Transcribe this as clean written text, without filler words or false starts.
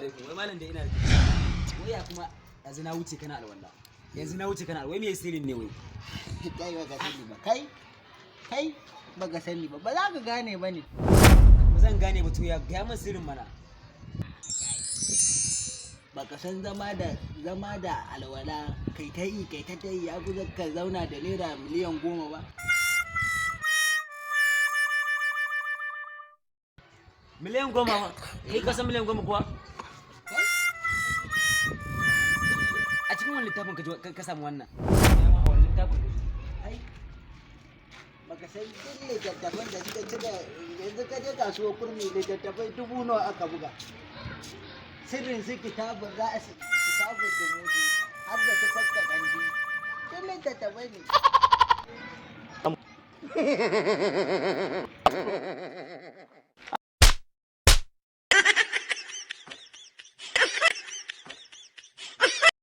alaikum. Wai malam da ina da wai ya kuma yanzu na wuce kana alwala. Yanzu na wuce kana wai me sirrin ne wai? Kai baka sani ba. Kai baka sani ba. Ba za ka gane ba ne. Ba zan gane ba to ya ga min sirrin mana. Baka san zama da alwala kai ta yi ya kusa ka zauna da naira miliyan 10 ba. Miliyan 10 ba. Kai ka san miliyan 10 kuwa? A cikin wani littafin ka samu wannan? Wani littafin ne? Ai baka san duk littattafan da suka cika yanzu ka je kasuwar kurmi littattafai 1000 nawa aka buga. Sirrin su kitabun ra'asi kitabun dumudu har da ta fakka kandi duk littattafai ne.